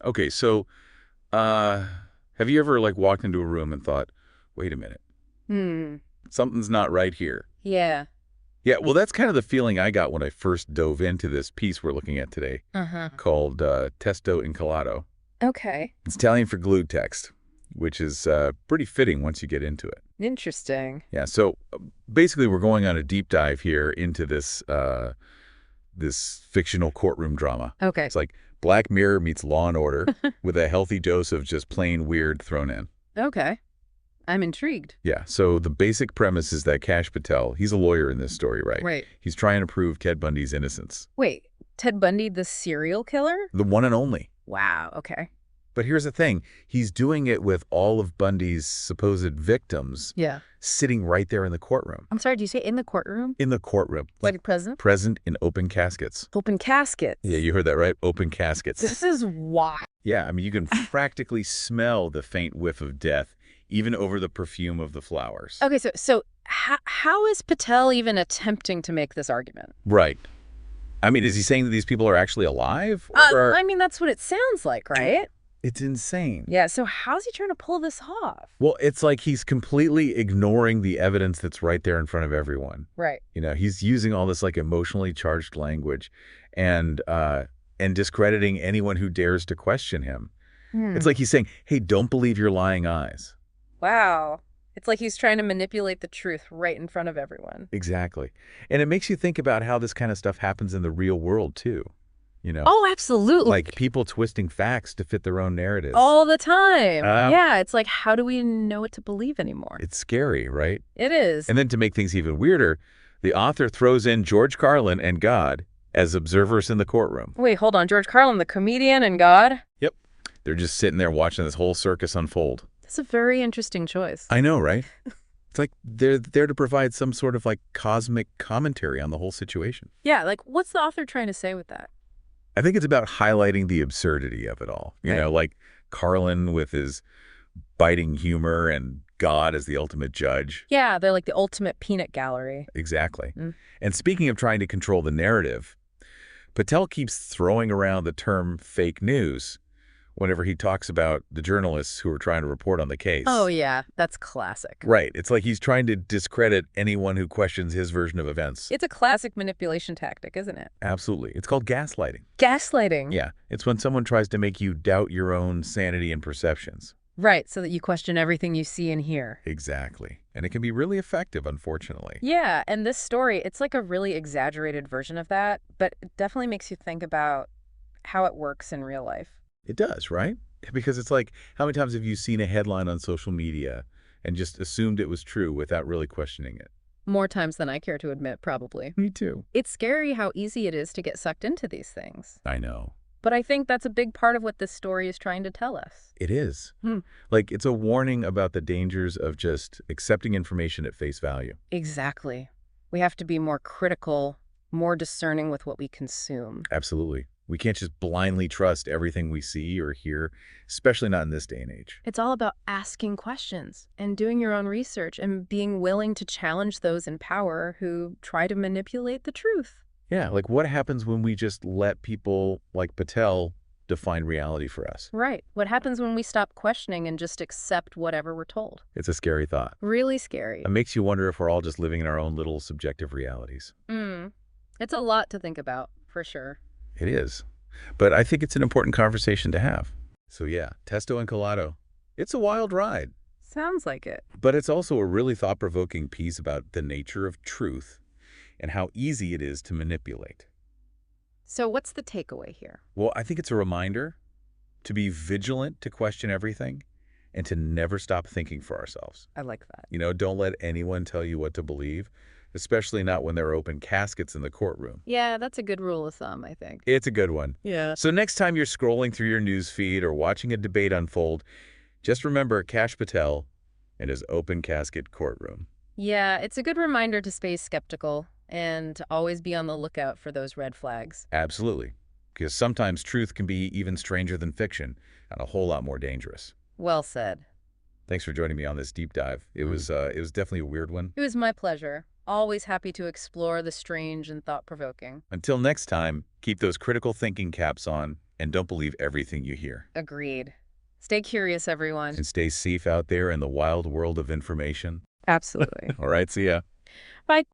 Okay, so uh, have you ever like walked into a room and thought, wait a minute, Hmm. something's not right here? Yeah. Yeah, well, that's kind of the feeling I got when I first dove into this piece we're looking at today Uh-huh. called Testo Incollato. Okay. It's Italian for glued text, which is pretty fitting once you get into it. Interesting. Yeah, so basically we're going on a deep dive here into this fictional courtroom drama. Okay. It's like Black Mirror meets Law and Order with a healthy dose of just plain weird thrown in. Okay. I'm intrigued. Yeah, so the basic premise is that Kash Patel, he's a lawyer in this story, right? Right. He's trying to prove Ted Bundy's innocence. Wait, Ted Bundy, the serial killer? The one and only. Wow. Okay. But here's the thing. He's doing it with all of Bundy's supposed victims Yeah. sitting right there in the courtroom. I'm sorry, do you say in the courtroom? In the courtroom. Like present? Present in open caskets. Open caskets. Yeah, you heard that right. Open caskets. This is why. Yeah, I mean, you can practically smell the faint whiff of death, even over the perfume of the flowers. Okay, so how is Patel even attempting to make this argument? Right. I mean, is he saying that these people are actually alive? Or I mean, that's what it sounds like, right? it's insane. Yeah, so how's he trying to pull this off? Well, it's like he's completely ignoring the evidence that's right there in front of everyone. Right. You know, he's using all this like emotionally charged language and discrediting anyone who dares to question him. It's like he's saying, hey, don't believe your lying eyes. Wow. It's like he's trying to manipulate the truth right in front of everyone. Exactly. And it makes you think about how this kind of stuff happens in the real world, too. You know, Oh, absolutely. like people twisting facts to fit their own narratives. All the time. Um, Yeah, it's like, how do we know what to believe anymore? It's scary, right? It is. And then to make things even weirder, the author throws in George Carlin and God as observers in the courtroom. Wait, hold on. George Carlin, the comedian and God? Yep. They're just sitting there watching this whole circus unfold. That's a very interesting choice. I know, right? It's like they're there to provide some sort of like cosmic commentary on the whole situation. Yeah, like what's the author trying to say with that? I think it's about highlighting the absurdity of it all. You Right. know, like Carlin with his biting humor and God as the ultimate judge. Yeah, they're like the ultimate peanut gallery. Exactly. Mm. And speaking of trying to control the narrative, Patel keeps throwing around the term fake news whenever he talks about the journalists who are trying to report on the case. Oh, yeah, that's classic. Right. It's like he's trying to discredit anyone who questions his version of events. It's a classic manipulation tactic, isn't it? Absolutely. It's called gaslighting. Gaslighting. Yeah. It's when someone tries to make you doubt your own sanity and perceptions. Right, so that you question everything you see and hear. Exactly. And it can be really effective, unfortunately. Yeah, and this story, it's like a really exaggerated version of that, but it definitely makes you think about how it works in real life. It does, right? Because it's like, how many times have you seen a headline on social media and just assumed it was true without really questioning it? More times than I care to admit, probably. Me too. It's scary how easy it is to get sucked into these things. I know. But I think that's a big part of what this story is trying to tell us. It is. Hmm. Like, it's a warning about the dangers of just accepting information at face value. Exactly. We have to be more critical, more discerning with what we consume. Absolutely. We can't just blindly trust everything we see or hear, especially not in this day and age. It's all about asking questions and doing your own research and being willing to challenge those in power who try to manipulate the truth. Yeah, like what happens when we just let people like Patel define reality for us? Right. What happens when we stop questioning and just accept whatever we're told? It's a scary thought. Really scary. It makes you wonder if we're all just living in our own little subjective realities. It's a lot to think about, for sure. It is. But I think it's an important conversation to have. So yeah, Testo Incollato. It's a wild ride. Sounds like it. But it's also a really thought-provoking piece about the nature of truth and how easy it is to manipulate. So what's the takeaway here? Well, I think it's a reminder to be vigilant, to question everything, and to never stop thinking for ourselves. I like that. You know, don't let anyone tell you what to believe, especially not when there are open caskets in the courtroom. Yeah, that's a good rule of thumb, I think. It's a good one. Yeah. So next time you're scrolling through your news feed or watching a debate unfold, just remember Kash Patel and his open casket courtroom. Yeah, it's a good reminder to stay skeptical and to always be on the lookout for those red flags. Absolutely. Because sometimes truth can be even stranger than fiction and a whole lot more dangerous. Well said. Thanks for joining me on this deep dive. It was definitely a weird one. It was my pleasure. Always happy to explore the strange and thought-provoking. Until next time, keep those critical thinking caps on And don't believe everything you hear. Agreed. Stay curious, everyone. And stay safe out there in the wild world of information. Absolutely. All right, see ya. Bye.